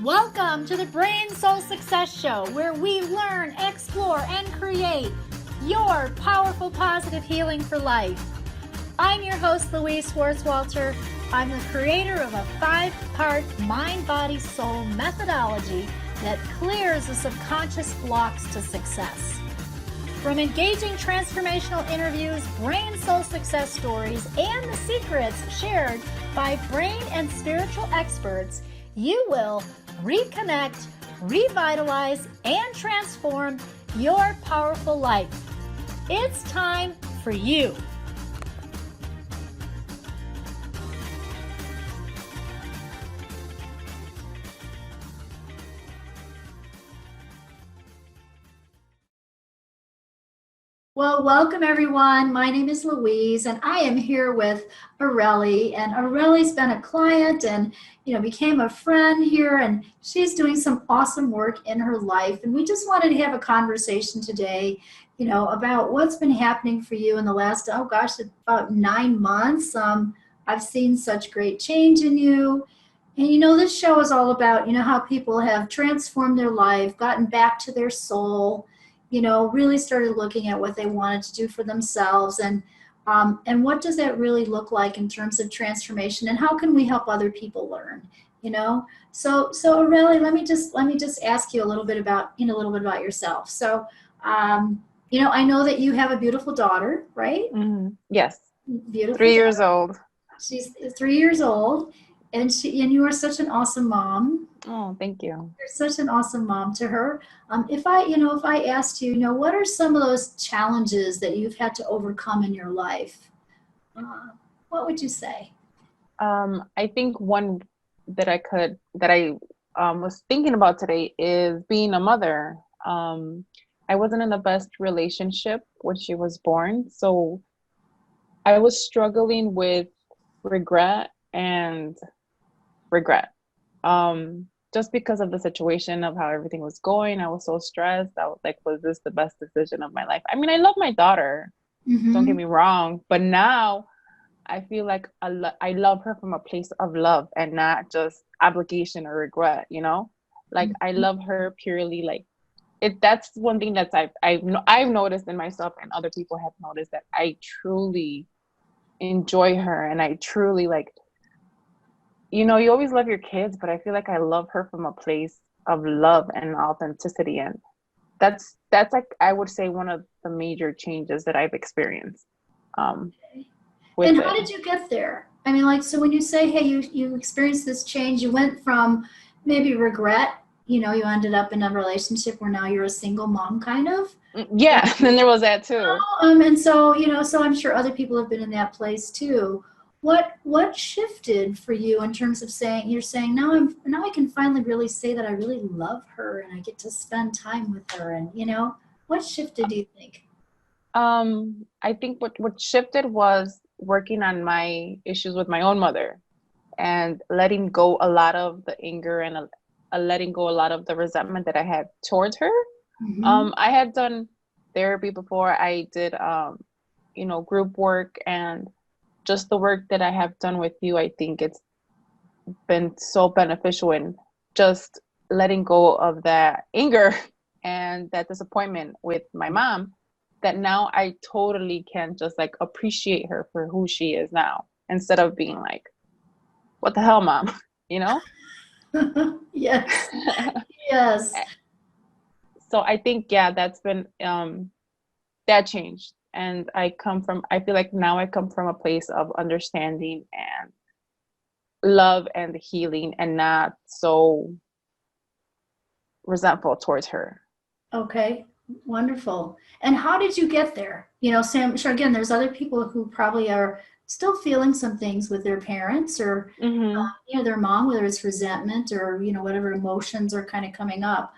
Welcome to the Brain Soul Success Show, where we learn, explore, and create your powerful positive healing for life. I'm your host, Louise Schwartzwalter. I'm the creator of a 5-part mind, body, soul methodology that clears the subconscious blocks to success. From engaging transformational interviews, brain soul success stories, and the secrets shared by brain and spiritual experts, you will reconnect, revitalize, and transform your powerful life. It's time for you. Well, welcome everyone. My name is Louise, and I am here with Areli. And Areli's been a client and became a friend here, and she's doing some awesome work in her life. And we just wanted to have a conversation today, about what's been happening for you in the last, about 9 months. I've seen such great change in you. And this show is all about, how people have transformed their life, gotten back to their soul, really started looking at what they wanted to do for themselves, and what does that really look like in terms of transformation, and how can we help other people learn, So Aurelie, let me just ask you a little bit about yourself. So, I know that you have a beautiful daughter, right? Mm-hmm. Yes. Beautiful. 3 years old. She's 3 years old, and you are such an awesome mom. Oh, thank you. You're such an awesome mom to her. If I asked you, what are some of those challenges that you've had to overcome in your life? What would you say? I think one that I was thinking about today is being a mother. I wasn't in the best relationship when she was born, so I was struggling with regret and regret. Just because of the situation of how everything was going, I was so stressed. I was like, was this the best decision of my life? I mean, I love my daughter, don't get me wrong, but now I feel like I love her from a place of love and not just obligation or regret, Like I love her purely like that's one thing that I've noticed in myself, and other people have noticed, that I truly enjoy her, and I truly like, you always love your kids, but I feel like I love her from a place of love and authenticity. And that's like, I would say, one of the major changes that I've experienced. And how did you get there? I mean, like, so when you say, hey, you experienced this change, you went from maybe regret, you ended up in a relationship where now you're a single mom, kind of. Yeah, and there was that too. And so, so I'm sure other people have been in that place too. What shifted for you in terms of you're saying now I can finally really say that I really love her and I get to spend time with her, and what shifted, do you think? I think what shifted was working on my issues with my own mother, and letting go a lot of the anger, and letting go a lot of the resentment that I had towards her. I had done therapy before. I did group work, and just the work that I have done with you, I think it's been so beneficial in just letting go of that anger and that disappointment with my mom, that now I totally can just like appreciate her for who she is now, instead of being like, what the hell, mom, Yes. Yes. So I think, yeah, that's been that changed. And I feel like now I come from a place of understanding and love and healing, and not so resentful towards her. Okay, wonderful. And how did you get there? Sam, sure, again, there's other people who probably are still feeling some things with their parents, or their mom, whether it's resentment or whatever emotions are kind of coming up.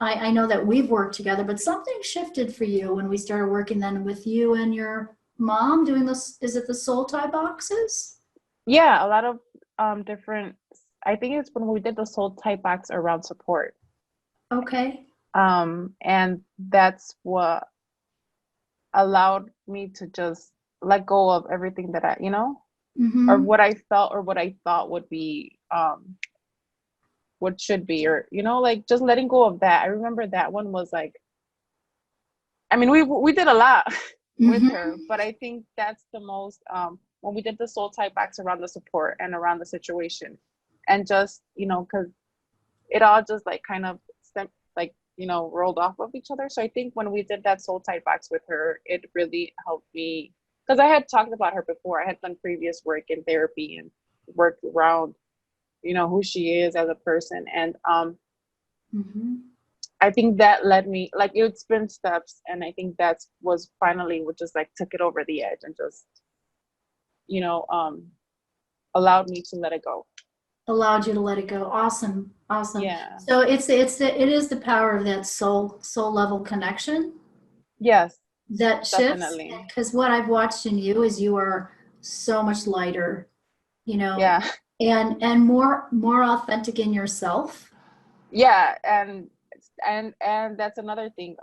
I know that we've worked together, but something shifted for you when we started working then with you and your mom doing this. Is it the soul tie boxes? Yeah, a lot of different. I think it's when we did the soul tie box around support. Okay. And that's what allowed me to just let go of everything that I, or what I felt or what I thought would be what should be, or like just letting go of that. I remember that one was like, I mean, we did a lot with her, Mm-hmm. but I think that's the most, when we did the soul tie backs around the support and around the situation, and just because it all just like kind of like rolled off of each other. So I think when we did that soul tie backs with her, it really helped me, because I had talked about her before. I had done previous work in therapy and worked around who she is as a person, and Mm-hmm. I think that led me, like, it's been steps, and I think that's was finally what just like took it over the edge and just you know um allowed me to let it go. Allowed you to let it go. Awesome. Awesome. Yeah. So it is the power of that soul level connection Yes, that shifts, definitely. because what I've watched in you is you are so much lighter, you know, Yeah. and more authentic in yourself. Yeah, and that's another thing,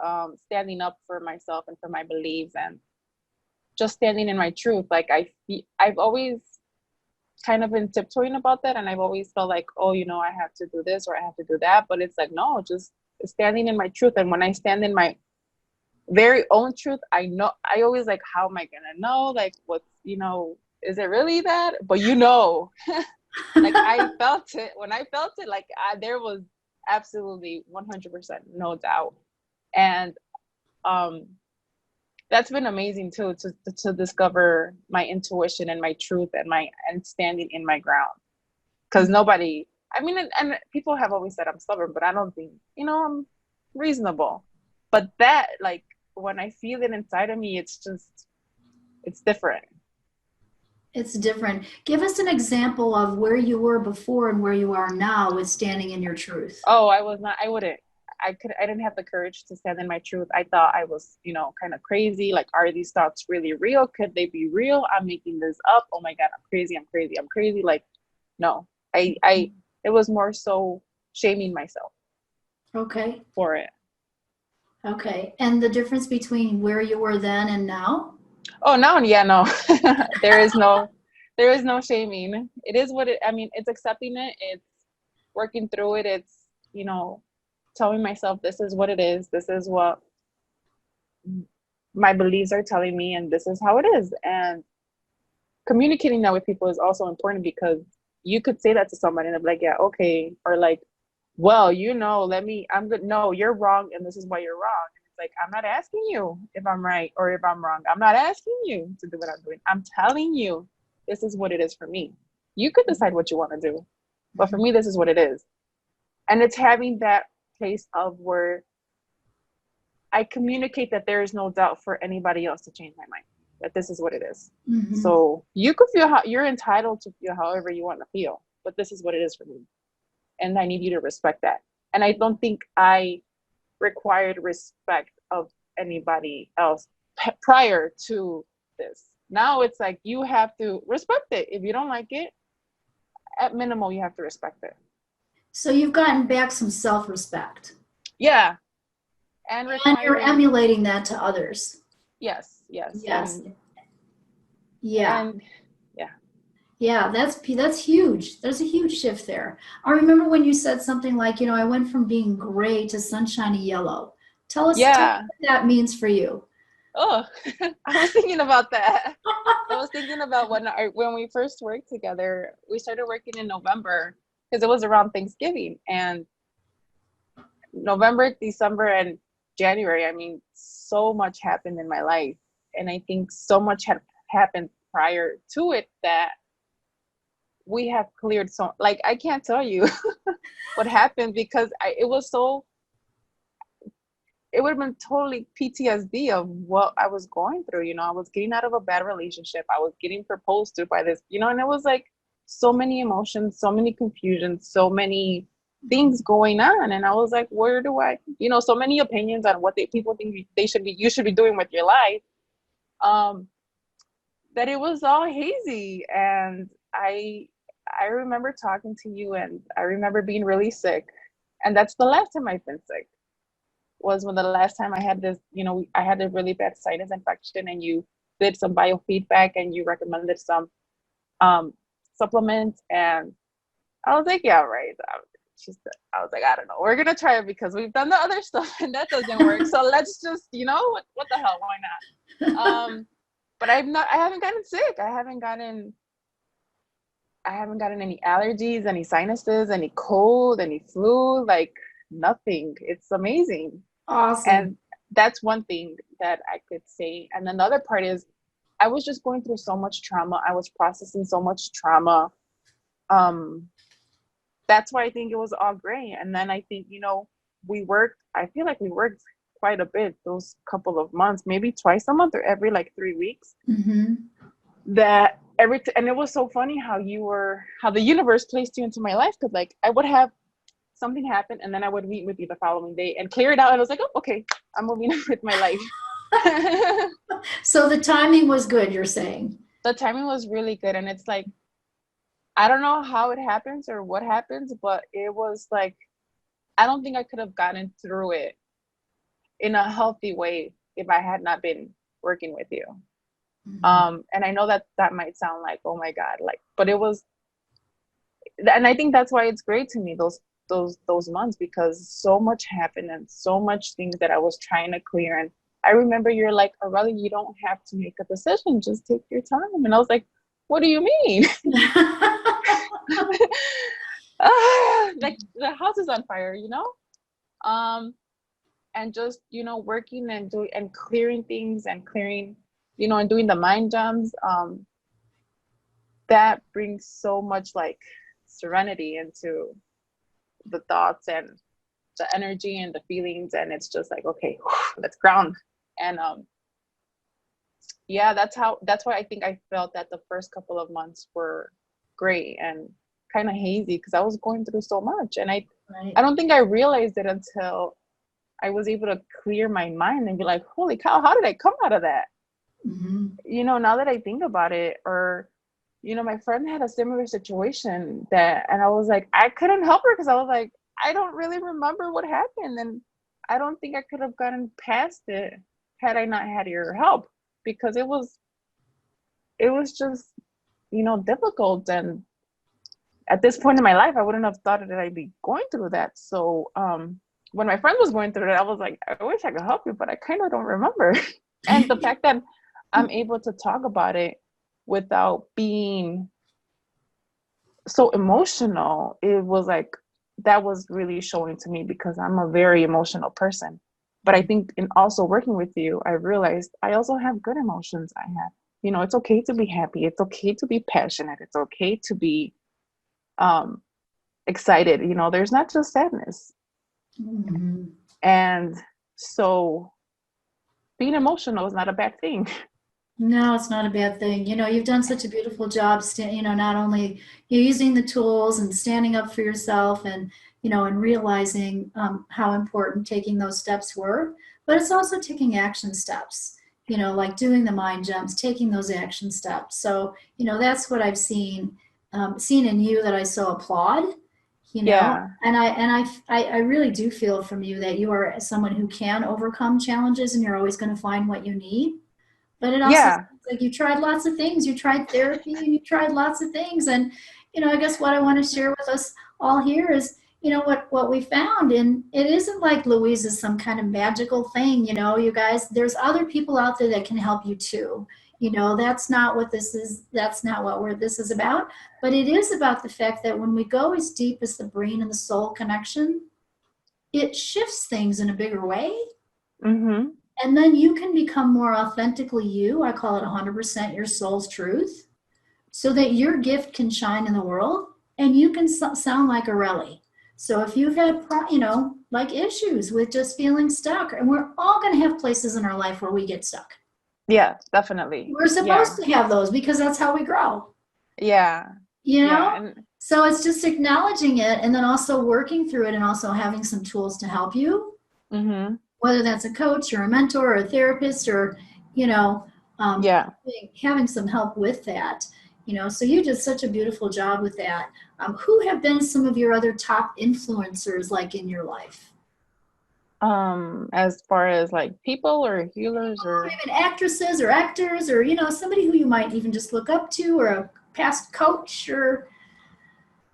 standing up for myself and for my beliefs, and just standing in my truth. Like, I've always kind of been tiptoeing about that, and I've always felt like, oh, I have to do this or I have to do that, but it's like, no, just standing in my truth. And when I stand in my very own truth, I know, I always like, how am I gonna know, like, what's, is it really that? But like, I felt it. When I felt it, like, there was absolutely 100% no doubt. And um that's been amazing too, to discover my intuition and my truth and standing in my ground, because nobody, I mean, and people have always said I'm stubborn, but I don't think, I'm reasonable. But that, like, when I feel it inside of me, it's different. It's different. Give us an example of where you were before and where you are now with standing in your truth. Oh, I wouldn't, I didn't have the courage to stand in my truth. I thought I was, kind of crazy. Like, are these thoughts really real? Could they be real? I'm making this up. Oh my God, I'm crazy, I'm crazy, I'm crazy. Like, no. It was more so shaming myself Okay. for it. Okay. And the difference between where you were then and now? Oh, now, yeah, no. there is no there is no shaming. It is what it, I mean, it's accepting it, it's working through it, it's, telling myself this is what it is, this is what my beliefs are telling me, and this is how it is. And communicating that with people is also important, because you could say that to somebody and they're like, yeah, okay, or like, well, I'm good. No, you're wrong, and this is why you're wrong. And it's like, I'm not asking you if I'm right or if I'm wrong. I'm not asking you to do what I'm doing. I'm telling you this is what it is for me. You could decide what you want to do, but for me, this is what it is. And it's having that place of where I communicate that there is no doubt for anybody else to change my mind, that this is what it is. Mm-hmm. So you could feel how you're entitled to feel however you want to feel, but this is what it is for me. And I need you to respect that. And I don't think I required respect of anybody else prior to this. Now it's like, you have to respect it. If you don't like it, at minimal, you have to respect it. So you've gotten back some self-respect. Yeah. And And you're requiring, emulating that to others. yes, yes. Yes. Yeah. And yeah. Yeah, that's huge. There's a huge shift there. I remember when you said something like, I went from being gray to sunshiny yellow. Tell us Yeah. what that means for you. Oh, I was thinking about that. I was thinking about when we first worked together. We started working in November because it was around Thanksgiving, and November, December, and January. I mean, so much happened in my life, and I think so much had happened prior to it that we have cleared. So, like, I can't tell you what happened, because it would have been totally PTSD of what I was going through. I was getting out of a bad relationship. I was getting proposed to by this, and it was like so many emotions, so many confusions, so many things going on. And I was like, where do so many opinions on what people think you should be doing with your life. Um, that it was all hazy. And I remember talking to you, and I remember being really sick. And that's the last time I've been sick, was when the last time I had this, I had a really bad sinus infection, and you did some biofeedback and you recommended some um, supplements. And I was like, yeah, right. I was like, I don't know. We're gonna try it because we've done the other stuff and that doesn't work. So let's just, what the hell? Why not? But I haven't gotten sick. I haven't gotten any allergies, any sinuses, any cold, any flu, like nothing. It's amazing. Awesome. And that's one thing that I could say. And another part is I was just going through so much trauma. I was processing so much trauma. Um, that's why I think it was all great. And then I think, I feel like we worked quite a bit those couple of months, maybe twice a month or every like 3 weeks. Mm-hmm. And it was so funny how the universe placed you into my life. Cause like I would have something happen and then I would meet with you the following day and clear it out. And I was like, oh, okay, I'm moving on with my life. So the timing was good, you're saying? The timing was really good. And it's like, I don't know how it happens or what happens, but it was like, I don't think I could have gotten through it in a healthy way if I had not been working with you. Mm-hmm. And I know that might sound like, oh my God, like, but it was, and I think that's why it's great to me, those months, because so much happened and so much things that I was trying to clear. And I remember you're like, Areli, you don't have to make a decision, just take your time. And I was like, what do you mean? Like the house is on fire, and just working and doing and clearing things and clearing, and doing the mind jumps, that brings so much like serenity into the thoughts and the energy and the feelings, and it's just like, okay, let's ground. And yeah, that's why I think I felt that the first couple of months were great and kind of hazy because I was going through so much. And I don't think I realized it until I was able to clear my mind and be like, holy cow, how did I come out of that? Mm-hmm. Now that I think about it, or, my friend had a similar situation and I was like, I couldn't help her because I was like, I don't really remember what happened. And I don't think I could have gotten past it had I not had your help, because it was just, difficult. And at this point in my life, I wouldn't have thought that I'd be going through that. So, when my friend was going through it, I was like, I wish I could help you, but I kind of don't remember. And the fact that I'm able to talk about it without being so emotional, it was like, that was really showing to me, because I'm a very emotional person. But I think in also working with you, I realized I also have good emotions. I have, it's okay to be happy. It's okay to be passionate. It's okay to be excited. There's not just sadness. Mm-hmm. And so being emotional is not a bad thing. No, it's not a bad thing. You've done such a beautiful job, not only you're using the tools and standing up for yourself and realizing how important taking those steps were, but it's also taking action steps, like doing the mind jumps, taking those action steps. So, that's what I've seen in you that I so applaud, Yeah. and I really do feel from you that you are someone who can overcome challenges and you're always going to find what you need. But it also Yeah. sounds like you tried lots of things. You tried therapy and you tried lots of things. And, I guess what I want to share with us all here is, what we found. And it isn't like Louise is some kind of magical thing, you guys, there's other people out there that can help you too. That's not what this is. That's not what this is about. But it is about the fact that when we go as deep as the brain and the soul connection, it shifts things in a bigger way. Mm-hmm. And then you can become more authentically you. I call it 100% your soul's truth, so that your gift can shine in the world and you can sound like Areli. So if you've had, like issues with just feeling stuck, and we're all going to have places in our life where we get stuck. Yeah, definitely. We're Yeah. supposed to have those because that's how we grow. Yeah. You Yeah. know? And So it's just acknowledging it and then also working through it and also having some tools to help you, mm-hmm. whether that's a coach or a mentor or a therapist or, you know, Yeah. having some help with that. So you did such a beautiful job with that. Who have been some of your other top influencers like in your life? As far as like people or healers Or or even actresses or actors or, somebody who you might even just look up to or a past coach or.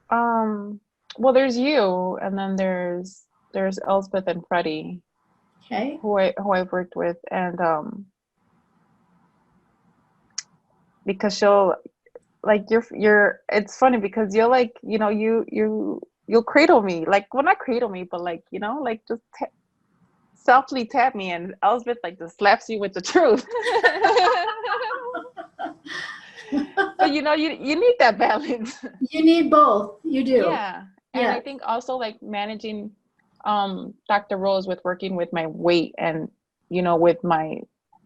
um well, there's you, and then there's Elspeth and Freddie, Okay. who I've worked with, and because she'll like you're it's funny because you'll like you'll cradle me, like, well, not cradle me, but like, like just softly tap me, and Elspeth like just slaps you with the truth. But you need that balance. You need both. You do. Yeah. And Yeah. I think also like managing Dr. Rose with working with my weight and with my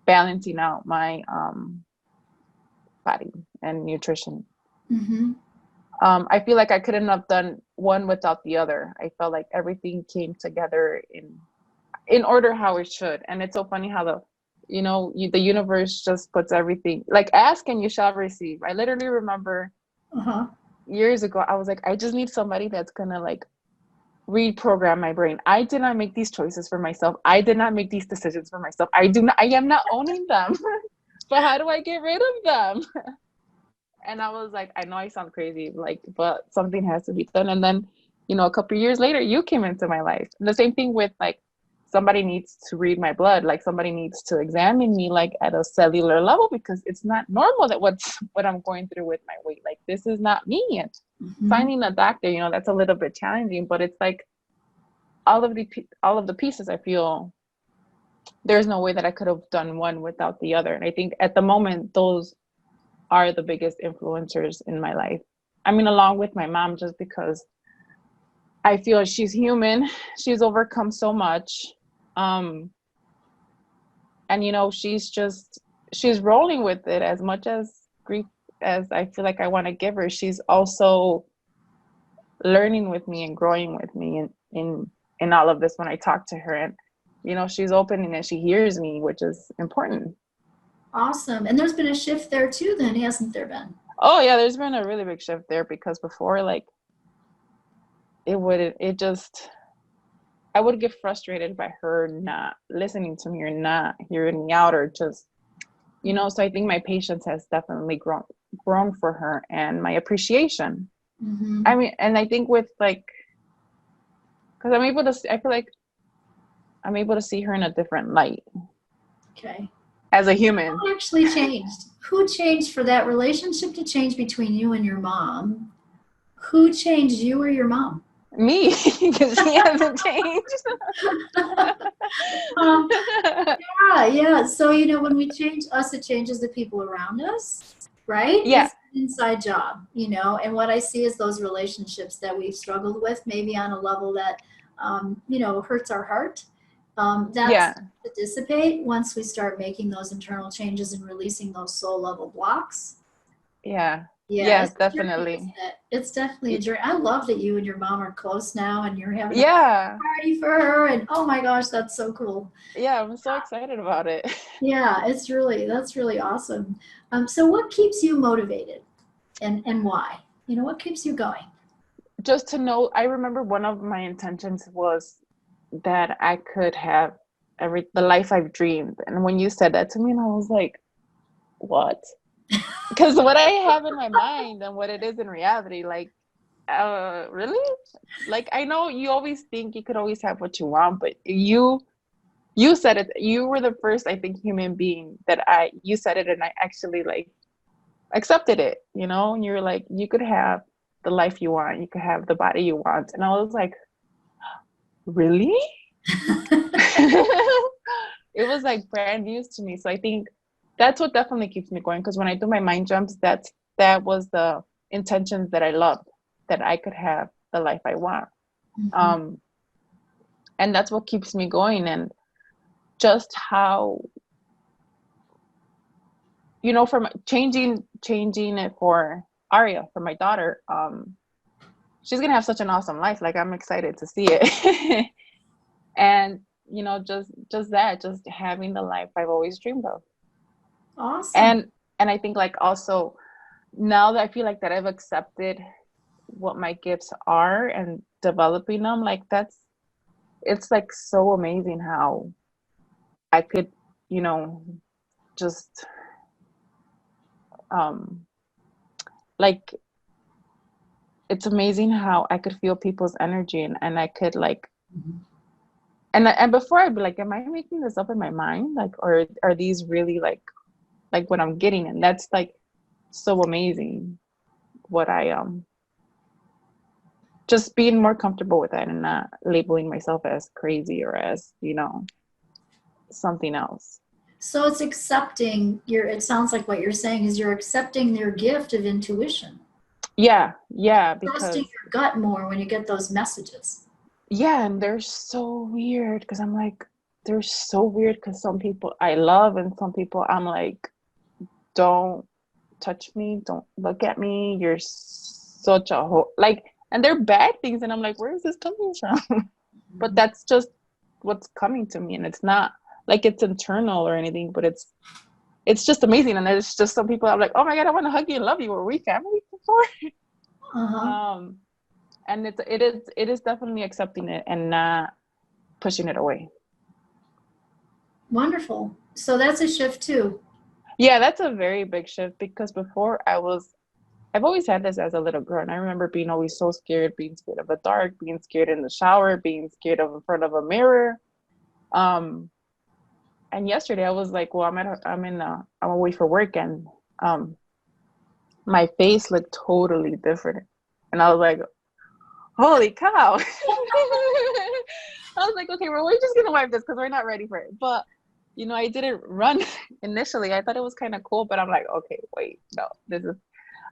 balancing out my body and nutrition. Mm-hmm. I feel like I couldn't have done one without the other. I felt like everything came together in order how it should. And it's so funny how the universe just puts everything, like, ask and you shall receive. I literally remember Uh-huh. years ago, I was like, I just need somebody that's gonna like reprogram my brain. I did not make these choices for myself. I did not make these decisions for myself. I am not owning them. But how do I get rid of them? And I was like, I know I sound crazy, like, but something has to be done. And then, a couple of years later, you came into my life. And the same thing with like, somebody needs to read my blood, like somebody needs to examine me like at a cellular level, because it's not normal that what I'm going through with my weight. Like, this is not me. And Mm-hmm. finding a doctor, that's a little bit challenging, but it's like all of the pieces, I feel there's no way that I could have done one without the other. And I think at the moment, those are the biggest influencers in my life. I mean, along with my mom, just because I feel she's human. She's overcome so much. Um, and she's rolling with it. As much as grief as I feel like I want to give her, she's also learning with me and growing with me in all of this when I talk to her. And she's opening and she hears me, which is important. Awesome. And there's been a shift there too, then, hasn't there been? Oh yeah, there's been a really big shift there, because before, like, I would get frustrated by her not listening to me or not hearing me out, or just, so I think my patience has definitely grown for her, and my appreciation. Mm-hmm. I mean, and I think with like, because I feel like I'm able to see her in a different light Okay. as a human. Who actually changed? Who changed for that relationship to change between you and your mom? Who changed, you or your mom? Me, because she hasn't changed. um, yeah, yeah. So, when we change us, it changes the people around us, right? Yeah, It's an inside job, and what I see is those relationships that we've struggled with, maybe on a level that, hurts our heart. That's yeah, to dissipate once we start making those internal changes and releasing those soul level blocks. yeah, Yeah, yeah, it's a journey, isn't definitely. it? It's definitely a journey. I love that you and your mom are close now and you're having a Yeah, party for her. And oh my gosh, that's so cool. yeah, I'm so excited about it. Yeah, that's really awesome. So what keeps you motivated and why? What keeps you going? Just to know, I remember one of my intentions was that I could have the life I've dreamed. And when you said that to me, and I was like, what? Because what I have in my mind and what it is in reality, like, really? Like, I know you always think you could always have what you want, but you said it. You were the first, I think, human being that you said it, and I actually like accepted it, and you were like, you could have the life you want, you could have the body you want. And I was like, really? It was like brand news to me. So I think that's what definitely keeps me going, because when I do my mind jumps, that was the intentions that I loved, that I could have the life I want. Mhm. um and that's what keeps me going. And just how, from changing it for Aria, for my daughter. She's gonna have such an awesome life. Like, I'm excited to see it. And just having the life I've always dreamed of. Awesome. And I think, like, also, now that I feel like that I've accepted what my gifts are and developing them, like, it's like so amazing how I could, you know, just um like it's amazing how I could feel people's energy, and I could like, Mhm. and before I'd be like, am I making this up in my mind? Like, or are these really like what I'm getting? And that's like so amazing what I just being more comfortable with that and not labeling myself as crazy or as, something else. So it's accepting it sounds like what you're saying is you're accepting their gift of intuition, Yeah, trusting because your gut more when you get those messages. yeah, and they're so weird because I'm like, they're so weird because some people I love and some people I'm like, don't touch me, don't look at me, you're such a like, and they're bad things, and I'm like, where is this coming from? But Mhm. that's just what's coming to me, and it's not like it's internal or anything, but it's just amazing. And there's just some people I'm like, oh my god, I want to hug you and love you. Were we family before? Uh-huh. um and it is definitely accepting it and not pushing it away. Wonderful. So that's a shift too. Yeah, that's a very big shift because before I've always had this as a little girl, and I remember being always so scared, being scared of the dark, being scared in the shower, being scared of in front of a mirror. um and yesterday I was like, well, I'm away for work, and um my face looked totally different, and I was like, holy cow. I was like, okay, well, we're just gonna wipe this because we're not ready for it. But I didn't run initially. I thought it was kind of cool, but I'm like, okay, wait, no, this is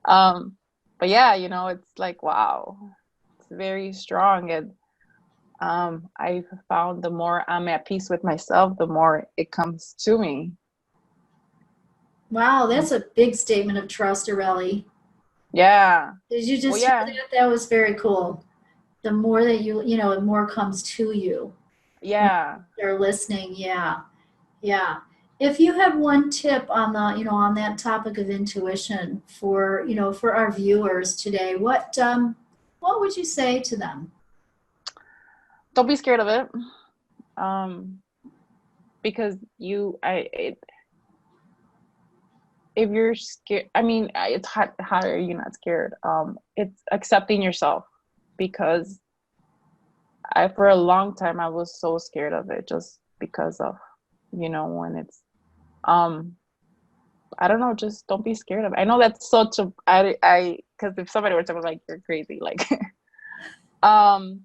but yeah, it's like, wow, it's very strong. And I've found the more I'm at peace with myself, the more it comes to me. Wow, that's a big statement of trust, Areli. Yeah. Did you Well, just hear yeah. that? That was very cool. The more that the more comes to you. Yeah. They're listening. Yeah. Yeah. If you have one tip on on that topic of intuition for our viewers today, what would you say to them? Don't be scared of it. Um, because if you're scared, I mean, it's how are you not scared? It's accepting yourself, because for a long time I was so scared of it, just because of, when it's, um, I don't know, just don't be scared of it. I know that's such a, because if somebody were to be like, you're crazy, like, um,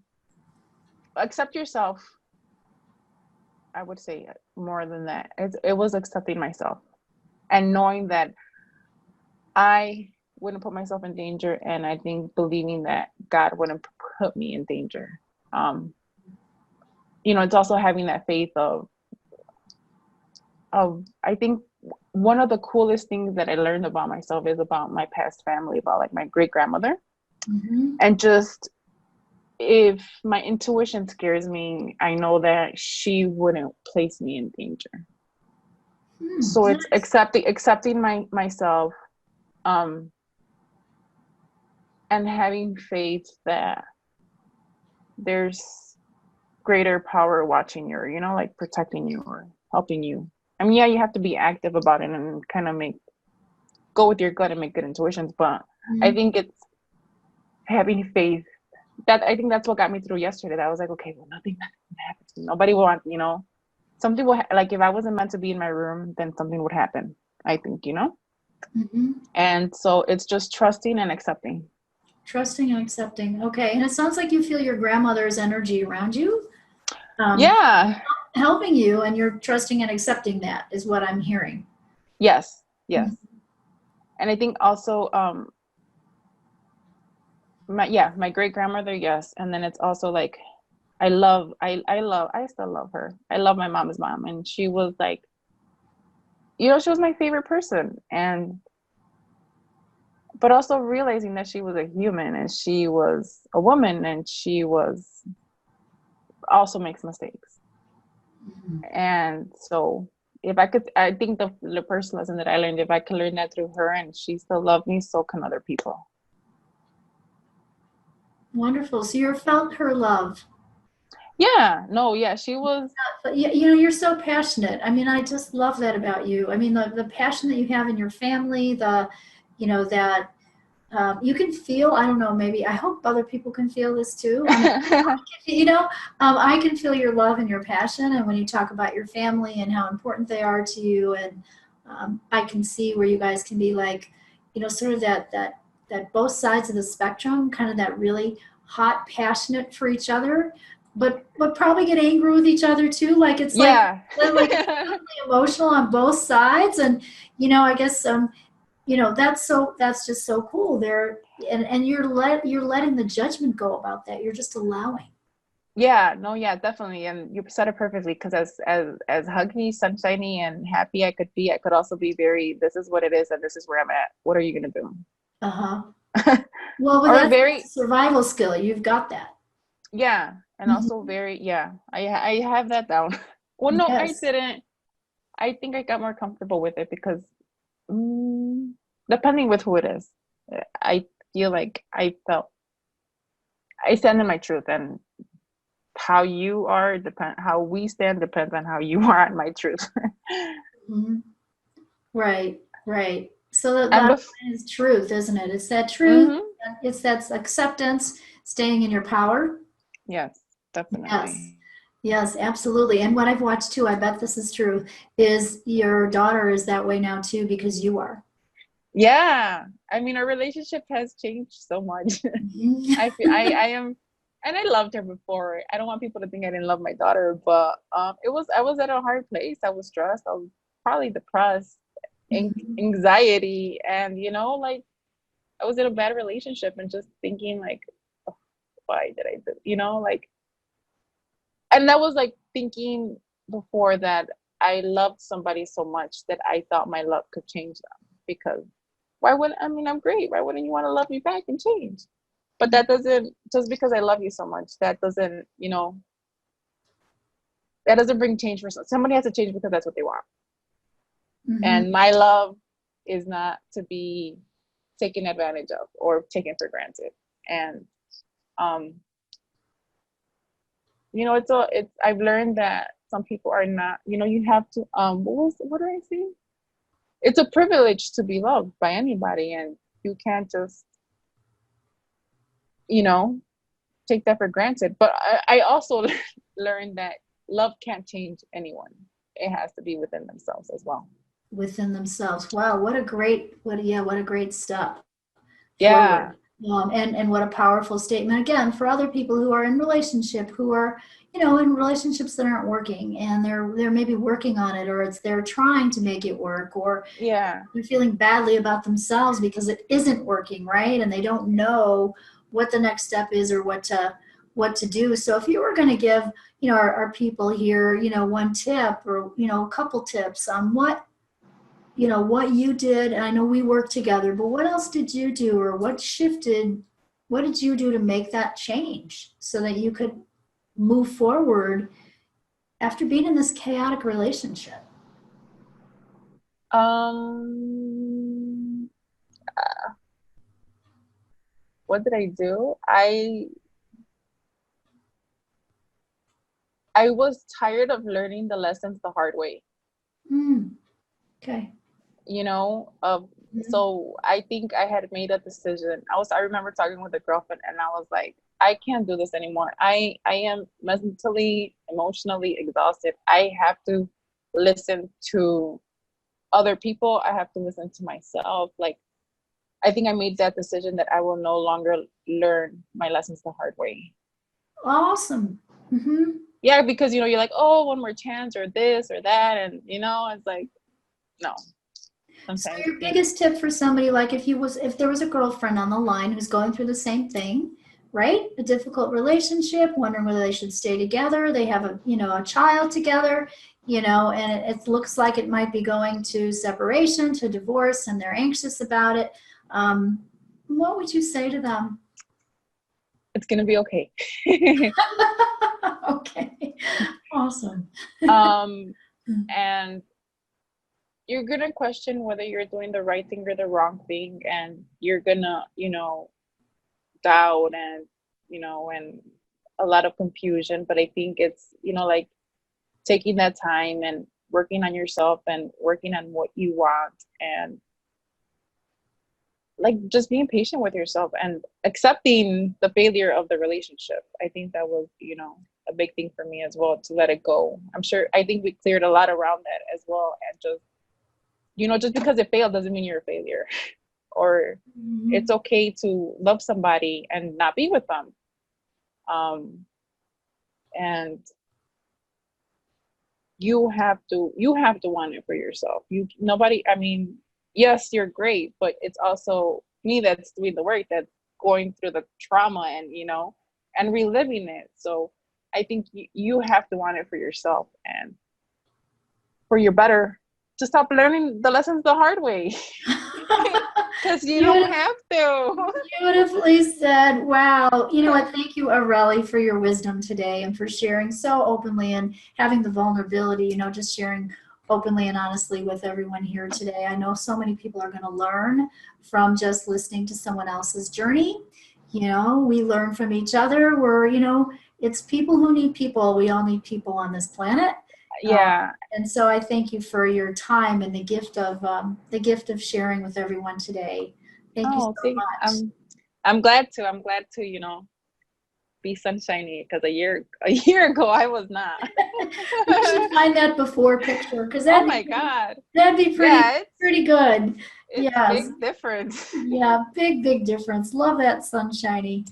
accept yourself. I would say more than that. It was accepting myself and knowing that I wouldn't put myself in danger, and I think believing that God wouldn't put me in danger. Um, it's also having that faith of I think one of the coolest things that I learned about myself is about my past family, about like my great grandmother, Hmm. and just if my intuition scares me, I know that she wouldn't place me in danger. Hmm. So it's Nice. accepting myself, um, and having faith that there's greater power watching you, or, like protecting you or helping you. I mean, yeah, you have to be active about it and kind of go with your gut and make good intuitions. But I Mhm. think it's having faith. That I think that's what got me through yesterday. That I was like, okay, well, nothing happens. Nobody will want, something will like if I wasn't meant to be in my room, then something would happen. I think. Mhm. And so it's just trusting and accepting. Trusting and accepting. Okay, and it sounds like you feel your grandmother's energy around you, um, Yeah. helping you, and you're trusting and accepting that is what I'm hearing. Yes. Mhm. Yes. And I think also, my great grandmother, yes. And then it's also like I still love her. I love my mom's mom, and she was like, she was my favorite person. And but also realizing that she was a human and she was a woman and she was also makes mistakes. Mhm. And so if I could, I think the first lesson that I learned, if I can learn that through her and she still loved me, so can other people. Wonderful. So you felt her love. Yeah, no, yeah, she was. But you're so passionate. I mean, I just love that about you. I mean, the passion that you have in your family, that you can feel, I don't know, maybe, I hope other people can feel this too. I mean, you know, I can feel your love and your passion. And when you talk about your family and how important they are to you, and I can see where you guys can be like, you know, sort of that both sides of the spectrum, kind of that really hot, passionate for each other, but probably get angry with each other too. Like it's Yeah. like emotional on both sides. And, you know, I guess, you know, that's just so cool there. And you're letting the judgment go about that. You're just allowing. Yeah, no, yeah, definitely. And you said it perfectly because as huggy, sunshiny, and happy I could be, I could also be very, this is what it is and this is where I'm at. What are you gonna do? Uh-huh. Well, but Or that's a very, survival skill. You've got that. yeah, and also Mhm. very, yeah, I have that down. Well, no, I Yes. didn't. I think I got more comfortable with it because mm, depending with who it is, I feel like I stand in my truth, and how you are depend how we stand depends on how you are on my truth. Mhm. Right, right. So the And bottom bef- line is truth, isn't it? It's that truth. mm-hmm. It's that acceptance, staying in your power. Yes, Yes. definitely. Yes, absolutely. And what I've watched too, I bet this is true, is your daughter is that way now too because you are. Yeah, I mean, our relationship has changed so much. Mhm. I am, and I loved her before. I don't want people to think I didn't love my daughter, but I was at a hard place. I was stressed. I was probably depressed, Mhm. anxiety, and you know, like I was in a bad relationship and just thinking like, "Oh, why did I do? You know, like, and that was like thinking before that I loved somebody so much that I thought my love could change them because why wouldn't I mean I'm great. Why wouldn't you want to love me back and change? But that doesn't just because I love you so much, that doesn't, you know, that doesn't bring change for somebody has to change because that's what they want. Mhm. And my love is not to be taken advantage of or taken for granted. And um, you know, it's I've learned that some people are not, you know, you have to what do I say? It's a privilege to be loved by anybody and you can't just, you know, take that for granted. But I also learned that love can't change anyone. It has to be within themselves as well. Within themselves. Wow, what a great step Yeah. forward. And what a powerful statement again for other people who are in relationship, who are, you know, in relationships that aren't working, and they're maybe working on it, or it's they're trying to make it work, or Yeah. they're feeling badly about themselves because it isn't working, right? And they don't know what the next step is or what to do. So if you were going to give, you know, our people here, you know, one tip or, you know, a couple tips on what, you know, what you did, and I know we worked together, but what else did you do, or what shifted, what did you do to make that change so that you could move forward after being in this chaotic relationship? Um what did I do? I was tired of learning the lessons the hard way. Mm, okay. You know, Mhm. so I think I had made a decision. I remember talking with a girlfriend and I was like, I can't do this anymore. I am mentally, emotionally exhausted. I have to listen to other people. I have to listen to myself. Like I think I made that decision that I will no longer learn my lessons the hard way. Awesome. Hmm. Yeah, because you know, you're like, oh, one more chance or this or that, and you know, it's like, no, So sometimes your biggest tip for somebody, like if there was a girlfriend on the line who's going through the same thing, right? A difficult relationship, wondering whether they should stay together, they have a, you know, a child together, you know, and it looks like it might be going to separation, to divorce, and they're anxious about it. Um, what would you say to them? it's gonna be okay. Okay, awesome. um, and you're gonna question whether you're doing the right thing or the wrong thing, and you're gonna, you know, doubt and you know, and a lot of confusion. But I think it's, you know, like taking that time and working on yourself and working on what you want and like just being patient with yourself and accepting the failure of the relationship. I think that was, a big thing for me as well, to let it go. I think we cleared a lot around that as well. And just, just because it failed doesn't mean you're a failure. Or Mhm. it's okay to love somebody and not be with them. Um, and you have to want it for yourself. I mean, yes, you're great, but it's also me that's doing the work, that's going through the trauma and and reliving it. So I think you have to want it for yourself and for your better, to stop learning the lessons the hard way. Because you don't Beautiful. have to. Beautifully said. Wow. You know what? Thank you, Areli, for your wisdom today and for sharing so openly and having the vulnerability, just sharing openly and honestly with everyone here today. I know so many people are going to learn from just listening to someone else's journey. We learn from each other. It's people who need people. We all need people on this planet. Yeah. And so I thank you for your time and the gift of sharing with everyone today. Thank you Oh, so see, much. I'm glad to. I'm glad to, be sunshiny, because a year ago I was not. We should find that before picture because Oh that'd be my God. that'd be pretty Yeah, pretty good. it's Yes. big difference. Yeah, big difference. Love that sunshiny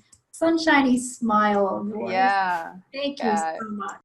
smile of yours. Yeah. Thank you so Yeah. much.